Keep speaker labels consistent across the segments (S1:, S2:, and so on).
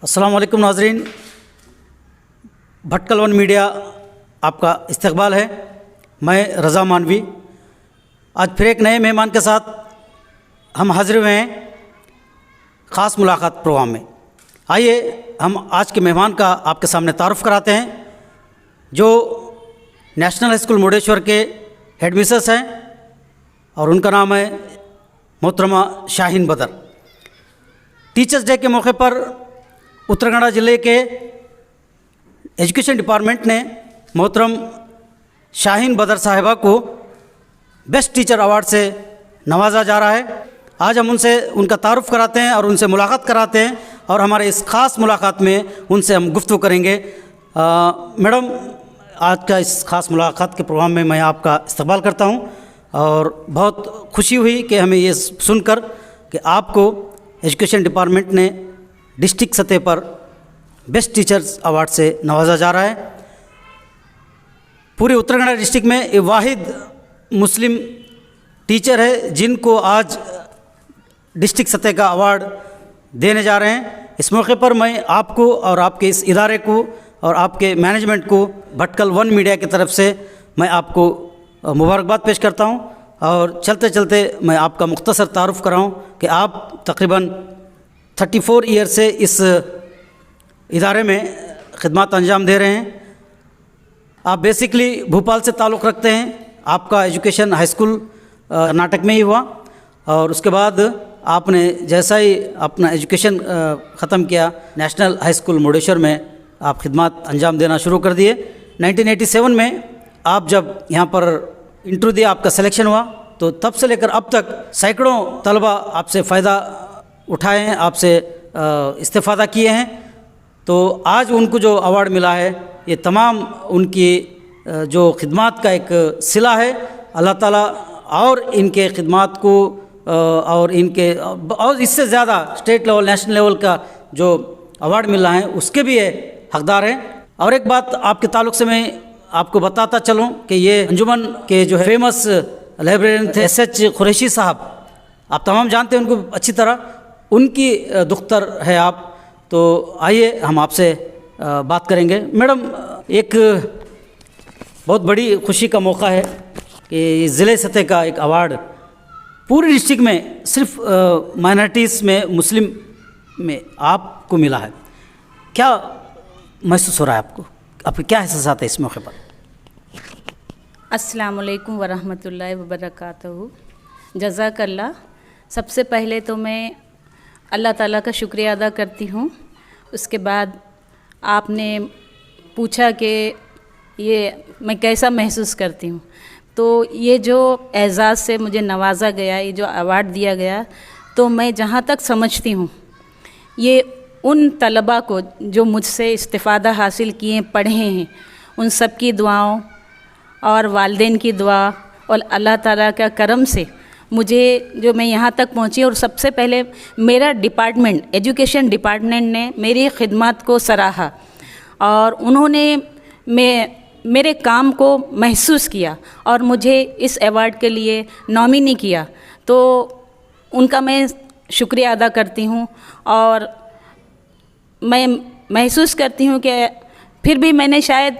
S1: अस्सलाम वालेकुम नाज़रीन, भटकल वन मीडिया आपका इस्तकबाल है। मैं रज़ा मानवी आज फिर एक नए मेहमान के साथ हम हाजिर हुए हैं ख़ास मुलाकात प्रोग्राम में। आइए हम आज के मेहमान का आपके सामने तारुफ़ कराते हैं, जो नेशनल हाई स्कूल मुर्डेश्वर के हेड मिसेस हैं और उनका नाम है मोहतरमा शाहीन बदर। टीचर्स डे के मौके पर उत्तराखंड ज़िले के एजुकेशन डिपार्टमेंट ने मोहतरम शाहीन बदर साहिबा को बेस्ट टीचर अवार्ड से नवाजा जा रहा है। आज हम उनसे उनका तारुफ़ कराते हैं और उनसे मुलाकात कराते हैं और हमारे इस ख़ास मुलाकात में उनसे हम गुफ्तगू करेंगे। मैडम, आज का इस ख़ास मुलाकात के प्रोग्राम में मैं आपका इस्तकबाल करता हूं और बहुत खुशी हुई कि हमें ये सुनकर कि आपको एजुकेशन डिपार्टमेंट ने डिस्ट्रिक्ट सतह पर बेस्ट टीचर्स अवार्ड से नवाजा जा रहा है। पूरे उत्तराखंड डिस्ट्रिक्ट में ये वाहिद मुस्लिम टीचर है जिनको आज डिस्ट्रिक्ट सतह का अवार्ड देने जा रहे हैं। इस मौके पर मैं आपको और आपके इस इदारे को और आपके मैनेजमेंट को भटकल वन मीडिया की तरफ से मैं आपको मुबारकबाद पेश करता हूं और चलते चलते मैं आपका मुख्तसर तारुफ़ कराऊं कि आप तकरीबन 34 ईयर से इस इदारे में ख़िदमत अंजाम दे रहे हैं। आप बेसिकली भोपाल से ताल्लुक़ रखते हैं। आपका एजुकेशन हाई स्कूल कर्नाटक में ही हुआ और उसके बाद आपने जैसा ही अपना एजुकेशन ख़त्म किया, नेशनल हाई स्कूल मुर्डेश्वर में आप ख़िदमत अंजाम देना शुरू कर दिए। 1987 में आप जब यहाँ पर इंटरव्यू दिया, आपका सिलेक्शन हुआ, तो तब से लेकर अब तक सैकड़ों तलबा आपसे फ़ायदा उठाए हैं, आपसे इस्तेफ़ादा किए हैं। तो आज उनको जो अवार्ड मिला है ये तमाम उनकी जो खिदमत का एक सिला है। अल्लाह ताला और इनके खिदमत को और इनके और इससे ज़्यादा स्टेट लेवल नेशनल लेवल का जो अवार्ड मिल रहा है उसके भी ये हकदार हैं। और एक बात आपके ताल्लुक़ से मैं आपको बताता चलूँ कि ये अंजुमन के जो है फेमस लाइब्रेरियन थे एस.एच. कुरैशी साहब, आप तमाम जानते हैं उनको अच्छी तरह, उनकी दुख्तर है आप। तो आइए हम आपसे बात करेंगे। मैडम, एक बहुत बड़ी खुशी का मौका है कि ज़िले सतह का एक अवार्ड पूरे डिस्ट्रिक्ट में सिर्फ माइनॉरिटीज़ में मुस्लिम में आपको मिला है। क्या महसूस हो रहा है आपको? आपके क्या एहसास आता है इस मौके पर?
S2: अस्सलाम वालेकुम वरहमतुल्लाहि वबरकातुहू। जज़ाकल्लाह। सबसे पहले तो मैं अल्लाह ताला का शुक्रिया अदा करती हूँ। उसके बाद आपने पूछा कि ये मैं कैसा महसूस करती हूँ, तो ये जो एज़ाज़ से मुझे नवाजा गया, ये जो अवार्ड दिया गया, तो मैं जहाँ तक समझती हूँ ये उन तलबा को जो मुझसे इस्तिफ़ादा हासिल किए पढ़े हैं, उन सब की दुआओं और वालिदैन की दुआ और अल्लाह ताला का करम से मुझे जो मैं यहाँ तक पहुँची। और सबसे पहले मेरा डिपार्टमेंट, एजुकेशन डिपार्टमेंट ने मेरी खिदमत को सराहा और उन्होंने मेरे काम को महसूस किया और मुझे इस अवार्ड के लिए नॉमिनी किया। तो उनका मैं शुक्रिया अदा करती हूँ और मैं महसूस करती हूँ कि फिर भी मैंने शायद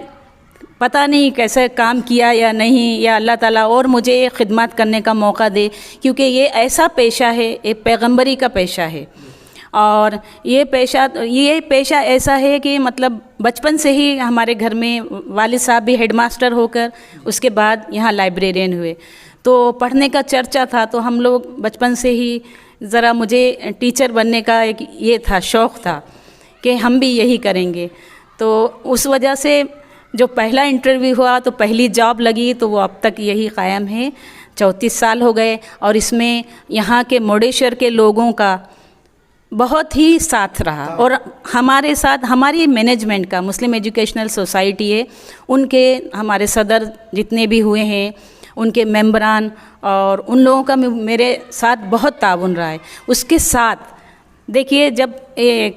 S2: पता नहीं कैसे काम किया या नहीं, या अल्लाह ताला और मुझे खिदमत करने का मौका दे, क्योंकि ये ऐसा पेशा है, एक पैगंबरी का पेशा है। और ये पेशा ऐसा है कि मतलब बचपन से ही हमारे घर में वालिद साहब भी हेडमास्टर होकर उसके बाद यहाँ लाइब्रेरियन हुए, तो पढ़ने का चर्चा था, तो हम लोग बचपन से ही ज़रा मुझे टीचर बनने का एक ये था, शौक़ था कि हम भी यही करेंगे। तो उस वजह से जो पहला इंटरव्यू हुआ तो पहली जॉब लगी, तो वो अब तक यही कायम है। 34 साल हो गए और इसमें यहाँ के मुर्डेश्वर के लोगों का बहुत ही साथ रहा और हमारे साथ हमारी मैनेजमेंट का, मुस्लिम एजुकेशनल सोसाइटी है, उनके हमारे सदर जितने भी हुए हैं, उनके मेंबरान और उन लोगों का मेरे साथ बहुत ताउन रहा है। उसके साथ देखिए, जब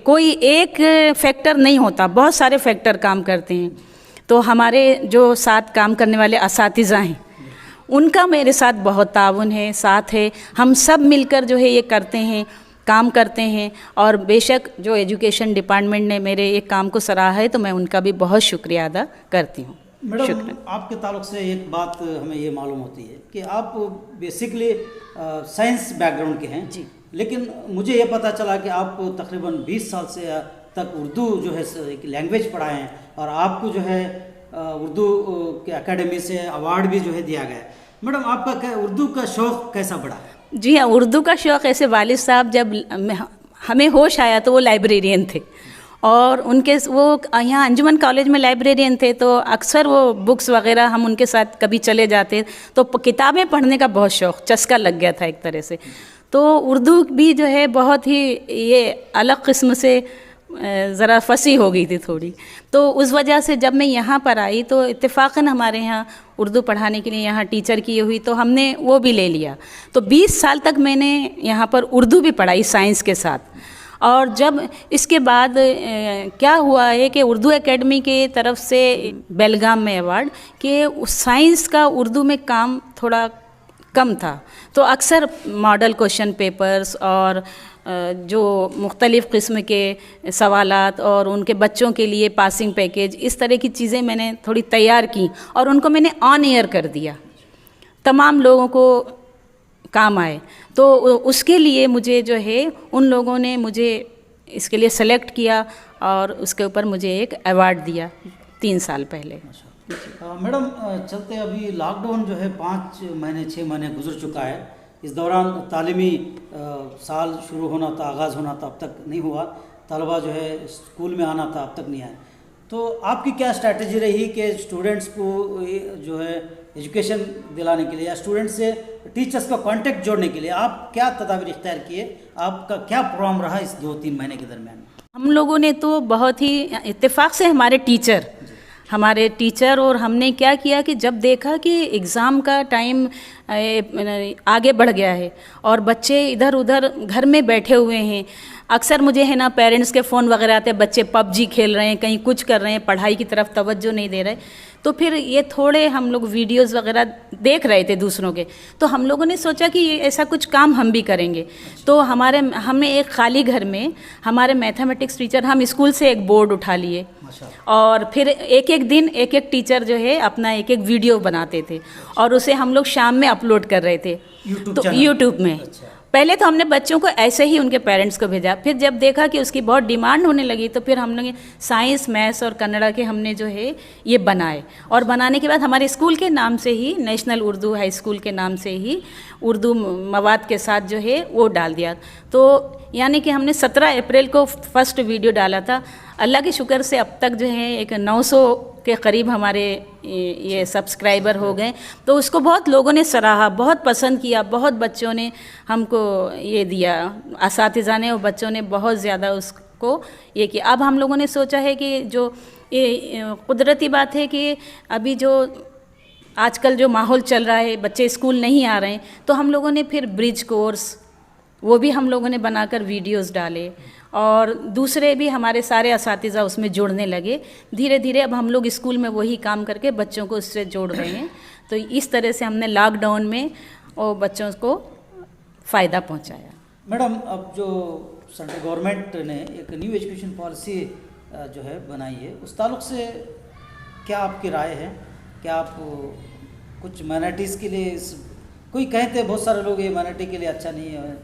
S2: कोई एक फैक्टर नहीं होता, बहुत सारे फैक्टर काम करते हैं। तो हमारे जो साथ काम करने वाले असातिज़ा हैं, उनका मेरे साथ बहुत ताउन है, साथ है। हम सब मिलकर जो है ये करते हैं। काम करते हैं। और बेशक जो एजुकेशन डिपार्टमेंट ने मेरे एक काम को सराहा है तो मैं उनका भी बहुत शुक्रिया अदा करती हूँ।
S1: मैडम, आपके ताल्लुक से एक बात हमें ये मालूम होती है कि आप बेसिकली साइंस बैकग्राउंड के हैं जी, लेकिन मुझे ये पता चला कि आप तकरीबन 20 साल से तक उर्दू जो है एक लैंग्वेज पढ़ाए हैं और आपको जो है उर्दू के एकेडमी से अवार्ड भी जो है दिया गया है। मैडम, आपका उर्दू का शौक़ कैसा बढ़ा?
S2: जी हाँ, उर्दू का शौक़ ऐसे वालिद साहब जब हमें होश आया तो वो लाइब्रेरियन थे और उनके वो यहाँ अंजुमन कॉलेज में लाइब्रेरियन थे, तो अक्सर वो बुक्स वगैरह हम उनके साथ कभी चले जाते तो किताबें पढ़ने का बहुत शौक़ चस्का लग गया था एक तरह से। तो उर्दू भी जो है बहुत ही ये अलग किस्म से ज़रा फंसी हो गई थी थोड़ी, तो उस वजह से जब मैं यहाँ पर आई तो इत्तेफाकन हमारे यहाँ उर्दू पढ़ाने के लिए यहाँ टीचर की हुई तो हमने वो भी ले लिया। तो 20 साल तक मैंने यहाँ पर उर्दू भी पढ़ाई साइंस के साथ। और जब इसके बाद क्या हुआ है कि उर्दू एकेडमी के तरफ से बेलगाम में अवार्ड कि साइंस का उर्दू में काम थोड़ा कम था, तो अक्सर मॉडल क्वेश्चन पेपर्स और जो मुख्तलिफ़ किस्म के सवालात और उनके बच्चों के लिए पासिंग पैकेज, इस तरह की चीज़ें मैंने थोड़ी तैयार की और उनको मैंने ऑन एयर कर दिया, तमाम लोगों को काम आए। तो उसके लिए मुझे जो है उन लोगों ने मुझे इसके लिए सेलेक्ट किया और उसके ऊपर मुझे एक अवार्ड दिया 3 साल पहले।
S1: मैडम, चलते अभी लॉकडाउन जो है 5 महीने 6 महीने गुजर चुका है। इस दौरान तालीमी साल शुरू होना था, आगाज़ होना था, अब तक नहीं हुआ। तलबा जो है स्कूल में आना था, अब तक नहीं आए। तो आपकी क्या स्ट्रैटेजी रही कि स्टूडेंट्स को जो है एजुकेशन दिलाने के लिए या स्टूडेंट्स से टीचर्स का कांटेक्ट जोड़ने के लिए आप क्या तदाबीर इख्तियार किए? आपका क्या प्रोग्राम रहा इस 2-3 महीने के दरमियान?
S2: हम लोगों ने तो बहुत ही इत्तेफाक से हमारे टीचर और हमने क्या किया कि जब देखा कि एग्ज़ाम का टाइम आगे बढ़ गया है और बच्चे इधर उधर घर में बैठे हुए हैं, अक्सर मुझे है ना पेरेंट्स के फ़ोन वगैरह आते हैं, बच्चे पबजी खेल रहे हैं, कहीं कुछ कर रहे हैं, पढ़ाई की तरफ तवज्जो नहीं दे रहे। तो फिर ये थोड़े हम लोग वीडियोज़ वगैरह देख रहे थे दूसरों के, तो हम लोगों ने सोचा कि ऐसा कुछ काम हम भी करेंगे। तो हमें एक खाली घर में हमारे मैथमेटिक्स टीचर, हम स्कूल से एक बोर्ड उठा लिए और फिर एक एक दिन एक एक टीचर जो है अपना एक एक वीडियो बनाते थे और उसे हम लोग शाम में अपलोड कर रहे थे यूट्यूब में। पहले तो हमने बच्चों को ऐसे ही उनके पेरेंट्स को भेजा, फिर जब देखा कि उसकी बहुत डिमांड होने लगी तो फिर हम लोग साइंस, मैथ्स और कन्नड़ा के हमने जो है ये बनाए और बनाने के बाद हमारे स्कूल के नाम से ही, नेशनल उर्दू हाई स्कूल के नाम से ही उर्दू मवाद के साथ जो है वो डाल दिया। तो यानी कि हमने 17 अप्रैल को फर्स्ट वीडियो डाला था। अल्लाह के शुक्र से अब तक जो है एक 900 के करीब हमारे ये सब्सक्राइबर हो गए। तो उसको बहुत लोगों ने सराहा, बहुत पसंद किया, बहुत बच्चों ने हमको ये दिया, असातिज़ा ने और बच्चों ने बहुत ज़्यादा उसको ये किया। अब हम लोगों ने सोचा है कि जो ये कुदरती बात है कि अभी जो आजकल जो माहौल चल रहा है, बच्चे स्कूल नहीं आ रहे हैं, तो हम लोगों ने फिर ब्रिज कोर्स वो भी हम लोगों ने बनाकर वीडियोस डाले और दूसरे भी हमारे सारे असातिज़ा उसमें जुड़ने लगे। धीरे धीरे अब हम लोग स्कूल में वही काम करके बच्चों को उससे जोड़ रहे हैं। तो इस तरह से हमने लॉकडाउन में वो बच्चों को फ़ायदा पहुंचाया।
S1: मैडम, अब जो सेंट्रल गवर्नमेंट ने एक न्यू एजुकेशन पॉलिसी जो है बनाई है, उस ताल्लुक़ से क्या आपकी राय है? क्या आप कुछ माइनॉरिटीज़ के लिए कोई कहते हैं, बहुत सारे लोग ये माइनॉरिटी के लिए अच्छा नहीं है,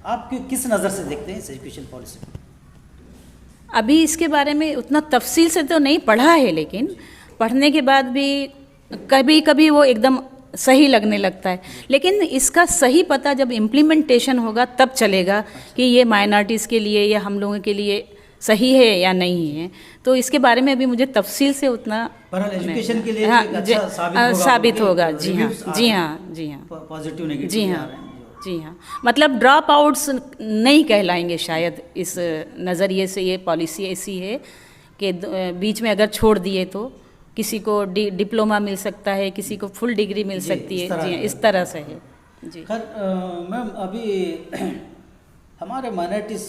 S1: आप किस नज़र से देखते हैं इस एजुकेशन पॉलिसी को?
S2: अभी इसके बारे में उतना तफसील से तो नहीं पढ़ा है, लेकिन पढ़ने के बाद भी कभी कभी वो एकदम सही लगने लगता है। लेकिन इसका सही पता जब इम्प्लीमेंटेशन होगा तब चलेगा कि ये माइनॉरिटीज़ के लिए या हम लोगों के लिए सही है या नहीं है। तो इसके बारे में अभी मुझे तफसील से उतना
S1: एजुकेशन के लिए
S2: हाँ,
S1: साबित
S2: होगा। जी हाँ, जी हाँ, जी हाँ,
S1: पॉजिटिव नेगेटिव।
S2: जी हाँ, जी हाँ, मतलब ड्रॉप आउट्स नहीं कहलाएंगे शायद। इस नज़रिए से ये पॉलिसी ऐसी है कि बीच में अगर छोड़ दिए तो किसी को डिप्लोमा मिल सकता है, किसी को फुल डिग्री मिल सकती है। जी, इस तरह से है जी।
S1: खैर मैम, अभी हमारे माइनॉरिटीज़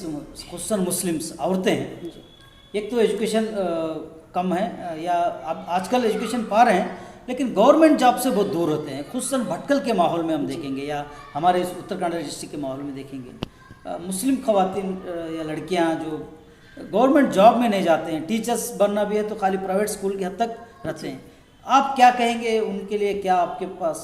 S1: खुसूसन मुस्लिम्स औरतें हैं, एक तो एजुकेशन कम है या अब आजकल एजुकेशन पा रहे हैं, लेकिन गवर्नमेंट जॉब से बहुत दूर होते हैं। खुसूसन भटकल के माहौल में हम देखेंगे या हमारे इस उत्तराखंड डिस्ट्रिक्ट के माहौल में देखेंगे, मुस्लिम खवातीन या लड़कियां जो गवर्नमेंट जॉब में नहीं जाते हैं, टीचर्स बनना भी है तो खाली प्राइवेट स्कूल की हद तक रहते हैं, आप क्या कहेंगे उनके लिए? क्या आपके पास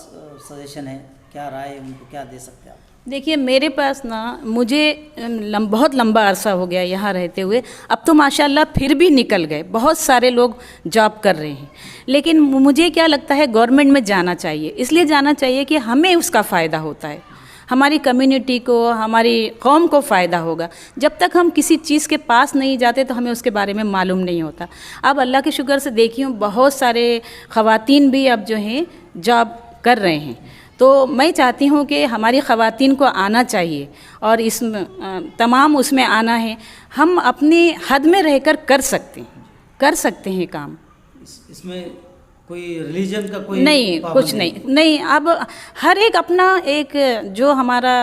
S1: सजेशन है, क्या राय है, उनको क्या दे सकते हैं आप?
S2: देखिए मेरे पास ना, मुझे बहुत लंबा अरसा हो गया यहाँ रहते हुए, अब तो माशाल्लाह फिर भी निकल गए, बहुत सारे लोग जॉब कर रहे हैं, लेकिन मुझे क्या लगता है गवर्नमेंट में जाना चाहिए। इसलिए जाना चाहिए कि हमें उसका फ़ायदा होता है, हमारी कम्युनिटी को, हमारी कौम को फ़ायदा होगा। जब तक हम किसी चीज़ के पास नहीं जाते तो हमें उसके बारे में मालूम नहीं होता। अब अल्लाह के शुक्र से देखी हूँ बहुत सारे ख़वातीन भी अब जो हैं जॉब कर रहे हैं, तो मैं चाहती हूँ कि हमारी ख़वातीन को आना चाहिए और इस तमाम उसमें आना है। हम अपनी हद में रहकर कर सकते हैं काम।
S1: इसमें कोई रिलीजन का कोई
S2: नहीं, कुछ नहीं। अब हर एक अपना एक जो हमारा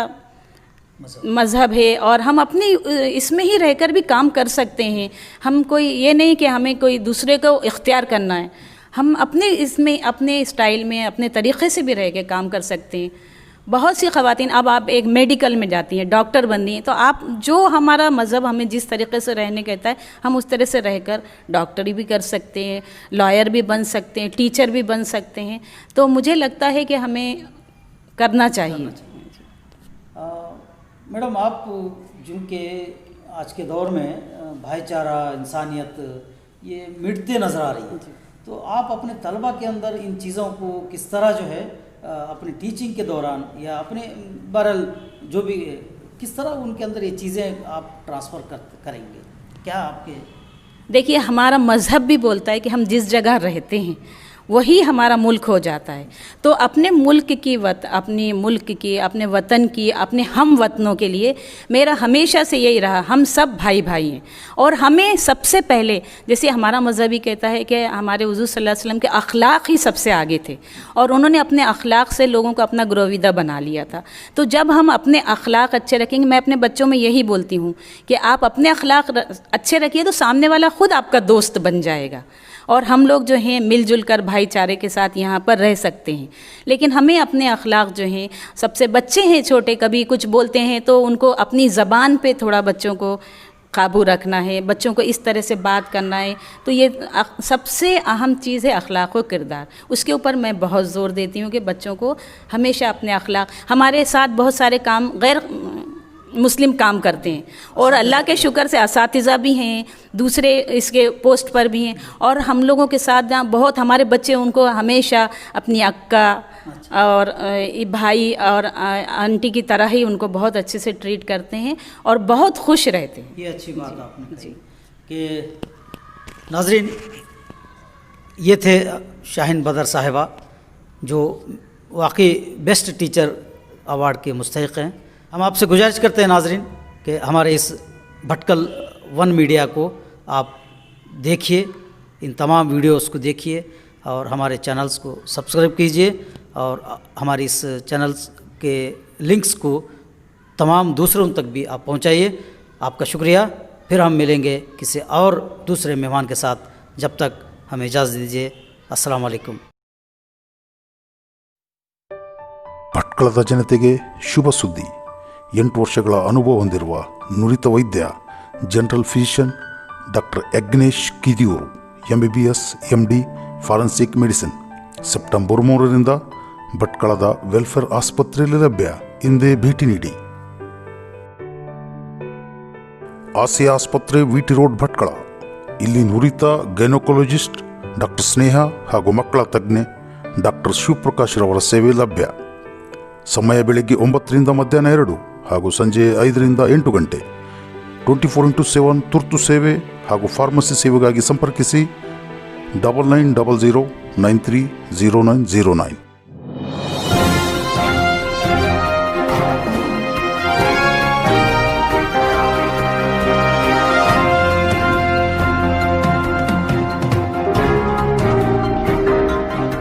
S2: मज़हब है और हम अपनी इसमें ही रहकर भी काम कर सकते हैं। हम कोई ये नहीं कि हमें कोई दूसरे को इख्तियार करना है, हम अपने इसमें अपने स्टाइल में अपने तरीक़े से भी रह के काम कर सकते हैं। बहुत सी ख़वातीन, अब आप एक मेडिकल में जाती हैं, डॉक्टर बनती हैं, तो आप जो हमारा मज़हब हमें जिस तरीक़े से रहने कहता है हम उस तरह से रहकर डॉक्टरी भी कर सकते हैं, लॉयर भी बन सकते हैं, टीचर भी बन सकते हैं। तो मुझे लगता है कि हमें करना चाहिए।
S1: मैडम, आप जिनके आज के दौर में भाईचारा, इंसानियत ये मिटते नज़र आ रही है, तो आप अपने तलबा के अंदर इन चीज़ों को किस तरह जो है अपनी टीचिंग के दौरान या अपने बहरहाल जो भी, किस तरह उनके अंदर ये चीज़ें आप ट्रांसफ़र करेंगे? क्या आपके? देखिए
S2: हमारा मज़हब भी बोलता है कि हम जिस जगह रहते हैं वही हमारा मुल्क हो जाता है। तो अपने मुल्क की अपनी मुल्क की, अपने वतन की, अपने हम वतनों के लिए मेरा हमेशा से यही रहा, हम सब भाई भाई हैं। और हमें सबसे पहले, जैसे हमारा मज़हब ही कहता है कि हमारे हुज़ूर सल्लल्लाहु अलैहि वसल्लम के अखलाक ही सबसे आगे थे और उन्होंने अपने अखलाक से लोगों को अपना ग्रोविदा बना लिया था। तो जब हम अपने अखलाक अच्छे रखेंगे, मैं अपने बच्चों में यही बोलती हूँ कि आप अपने अखलाक अच्छे रखिए तो सामने वाला खुद आपका दोस्त बन जाएगा और हम लोग जो हैं मिलजुल कर भाईचारे के साथ यहाँ पर रह सकते हैं। लेकिन हमें अपने अखलाक जो हैं, सबसे बच्चे हैं छोटे, कभी कुछ बोलते हैं तो उनको अपनी ज़बान पे थोड़ा बच्चों को काबू रखना है, बच्चों को इस तरह से बात करना है। तो ये सबसे अहम चीज़ है अखलाक व किरदार। उसके ऊपर मैं बहुत ज़ोर देती हूँ कि बच्चों को हमेशा अपने अखलाक, हमारे साथ बहुत सारे काम गैर मुस्लिम काम करते हैं और अल्लाह के शुक्र से असातिज़ा भी हैं, दूसरे इसके पोस्ट पर भी हैं, और हम लोगों के साथ जहाँ बहुत हमारे बच्चे उनको हमेशा अपनी अक्का और भाई और आंटी की तरह ही उनको बहुत अच्छे से ट्रीट करते हैं और बहुत खुश रहते हैं।
S1: ये अच्छी बात आपने कही कि नाज़रीन, ये थे शाहीन बदर साहिबा जो वाकई बेस्ट टीचर अवार्ड के मुस्तहिक़ हैं। हम आपसे गुजारिश करते हैं नाज़रीन कि हमारे इस भटकल वन मीडिया को आप देखिए, इन तमाम वीडियोस को देखिए और हमारे चैनल्स को सब्सक्राइब कीजिए और हमारी इस चैनल्स के लिंक्स को तमाम दूसरों तक भी आप पहुंचाइए। आपका शुक्रिया। फिर हम मिलेंगे किसी और दूसरे मेहमान के साथ। जब तक हमें इजाज़त दीजिए। अस्सलाम वालेकुम।
S3: ಭಟ್ಕಳದ ಜನತೆಗೆ ಶುಭ ಸುದ್ದಿ. 8 ವರ್ಷಗಳ ಅನುಭವ ಹೊಂದಿರುವ ನುರಿತ ವೈದ್ಯ general physician doctor Yajnesh Kidiyur MBBS MD forensic medicine September 3ರಿಂದ ಭಟ್ಕಳದ ವೆಲ್ಫೇರ್ ಆಸ್ಪತ್ರೆಯಲ್ಲಿ ಲಭ್ಯ. ಹಿಂದೆ ಭೇಟಿ ನೀಡಿ. ಆಸಿಯಾ ಆಸ್ಪತ್ರೆ ವಿಟಿ ರೋಡ್ ಭಟ್ಕಳ. ಇಲ್ಲಿ ನುರಿತ ಗೈನೋಕಾಲಜಿಸ್ಟ್ ಡಾಕ್ಟರ್ ಸ್ನೇಹ ಹಾಗೂ ಮಕ್ಕಳ ತಜ್ಞೆ ಡಾಕ್ಟರ್ ಶಿವಪ್ರಕಾಶ್ ರವರ ಸೇವೆ ಲಭ್ಯ. ಸಮಯ ಬೆಳಗ್ಗೆ 9ರಿಂದ ಮಧ್ಯಾಹ್ನ 2 ಹಾಗೂ ಸಂಜೆ 5ರಿಂದ 8 ಗಂಟೆ. 24x7 ತುರ್ತು ಸೇವೆ ಹಾಗೂ ಫಾರ್ಮಸಿ ಸೇವೆಗಾಗಿ ಸಂಪರ್ಕಿಸಿ 9900 930909.